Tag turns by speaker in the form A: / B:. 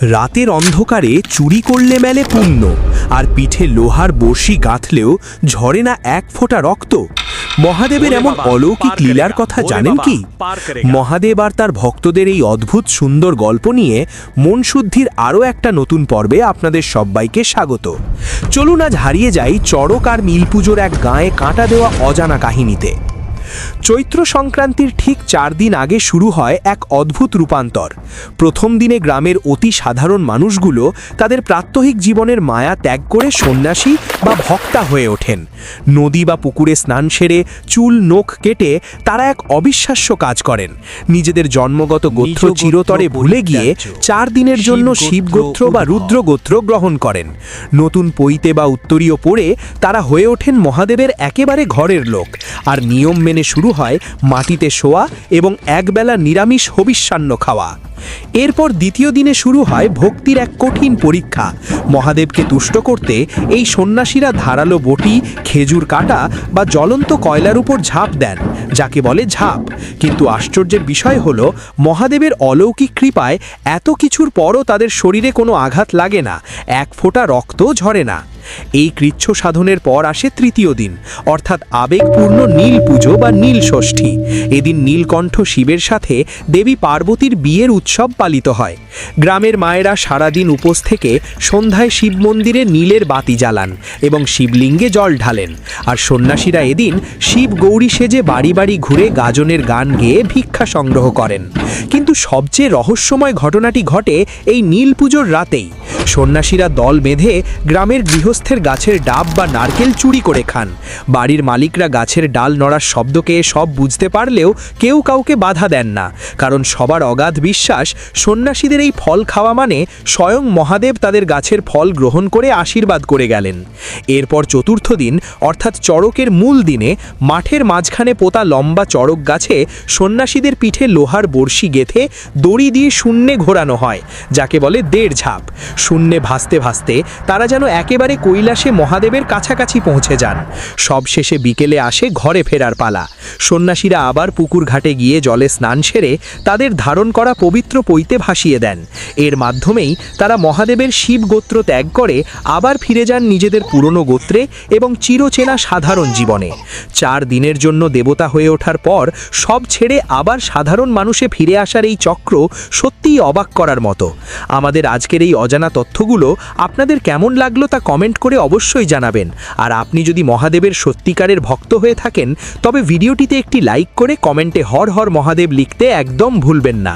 A: রাতের অন্ধকারে চুরি করলে মেলে পুণ্য, আর পিঠে লোহার বড়শি গাঁথলেও ঝরে না এক ফোঁটা রক্ত। মহাদেবের এমন অলৌকিক লীলার কথা জানেন কি? মহাদেব আর তার ভক্তদের এই অদ্ভুত সুন্দর গল্প নিয়ে মন শুদ্ধির আরও একটা নতুন পর্বে আপনাদের সবাইকে স্বাগত। চলুন আজ হারিয়ে যাই চড়ক আর নীলপুজোর এক গায়ে কাঁটা দেওয়া অজানা কাহিনীতে। চৈত্র সংক্রান্তির ঠিক 4 দিন আগে শুরু হয় এক অদ্ভুত রূপান্তর। প্রথম দিনে গ্রামের অতি সাধারণ মানুষগুলো তাদের প্রাত্যহিক জীবনের মায়া ত্যাগ করে সন্ন্যাসী বা ভক্তা হয়ে ওঠেন। নদী বা পুকুরে স্নান সেরে চুল নখ কেটে তারা এক অবিশ্বাস্য কাজ করেন। নিজেদের জন্মগত গোত্র চিরতরে ভুলে গিয়ে 4 দিনের জন্য শিবগোত্র বা রুদ্রগোত্র গ্রহণ করেন। নতুন পৈতে বা উত্তরীয় পরে তারা হয়ে ওঠেন মহাদেবের একেবারে ঘরের লোক। আর নিয়ম মেনে শুরু হয় মাটিতে শোয়া এবং একবেলা নিরামিষ হবিষ্যান্ন খাওয়া। এরপর দ্বিতীয় দিনে শুরু হয় ভক্তির এক কঠিন পরীক্ষা। মহাদেবকে তুষ্ট করতে এই সন্ন্যাসীরা ধারালো বটি, খেজুর কাটা বা জ্বলন্ত কয়লার উপর ঝাঁপ দেন, যাকে বলে ঝাঁপ। কিন্তু আশ্চর্যের বিষয় হলো মহাদেবের অলৌকিক কৃপায় এত কিছুর পরও তাদের শরীরে কোনো আঘাত লাগে না, এক ফোঁটা রক্তও ঝরে না। এই কৃচ্ছ সাধনের পর আসে তৃতীয় দিন, অর্থাৎ আবেগপূর্ণ নীল পুজো বা নীল ষষ্ঠী। এদিন নীলকণ্ঠ শিবের সাথে দেবী পার্বতীর বিয়ের উৎসব পালিত হয়। গ্রামের মায়েরা সারাদিন উপোস থেকে সন্ধ্যায় শিব মন্দিরে নীলের বাতি জ্বালান এবং শিবলিঙ্গে জল ঢালেন। আর সন্ন্যাসীরা এদিন শিব গৌরী সেজে বাড়ি বাড়ি ঘুরে গাজনের গান গেয়ে ভিক্ষা সংগ্রহ করেন। কিন্তু সবচেয়ে রহস্যময় ঘটনাটি ঘটে এই নীল পুজোর রাতেই। সন্ন্যাসীরা দল বেঁধে গ্রামের গৃহস্থের গাছের ডাব বা নারকেল চুরি করে খান। বাড়ির মালিকরা গাছের ডাল নড়ার শব্দকে সব বুঝতে পারলেও কেউ কাউকে বাধা দেন না, কারণ সবার অগাধ বিশ্বাস সন্ন্যাসীদের এই ফল খাওয়া মানে স্বয়ং মহাদেব তাদের গাছের ফল গ্রহণ করে আশীর্বাদ করে গেলেন। এরপর চতুর্থ দিন, অর্থাৎ চড়কের মূল দিনে, মাঠের মাঝখানে পোতা লম্বা চড়ক গাছে সন্ন্যাসীদের পিঠে লোহার বড়শি গেঁথে দড়ি দিয়ে শূন্যে ঘোরানো হয়, যাকে বলে 1.5 ঝাঁপ। শূন্যে ভাসতে ভাসতে তারা যেন একেবারে কৈলাসে মহাদেবের কাছাকাছি পৌঁছে যান। সবশেষে বিকেলে আসে ঘরে ফেরার পালা। সন্ন্যাসীরা আবার পুকুর ঘাটে গিয়ে জলে স্নান সেরে তাদের ধারণ করা পবিত্র পৈতে ভাসিয়ে দেন। এর মাধ্যমেই তারা মহাদেবের শিব গোত্র ত্যাগ করে আবার ফিরে যান নিজেদের পুরনো গোত্রে এবং চিরচেনা সাধারণ জীবনে। 4 দিনের জন্য দেবতা হয়ে ওঠার পর সব ছেড়ে আবার সাধারণ মানুষে ফিরে আসার এই চক্র সত্যিই অবাক করার মতো। আমাদের আজকের এই অজানা তথ্যগুলো আপনাদের কেমন লাগলো তা কমেন্ট করে অবশ্যই জানাবেন। আর আপনি যদি মহাদেবের সত্যিকারের ভক্ত হয়ে থাকেন তবে ভিডিওটিতে একটি লাইক করে কমেন্টে হর হর মহাদেব লিখতে একদম ভুলবেন না।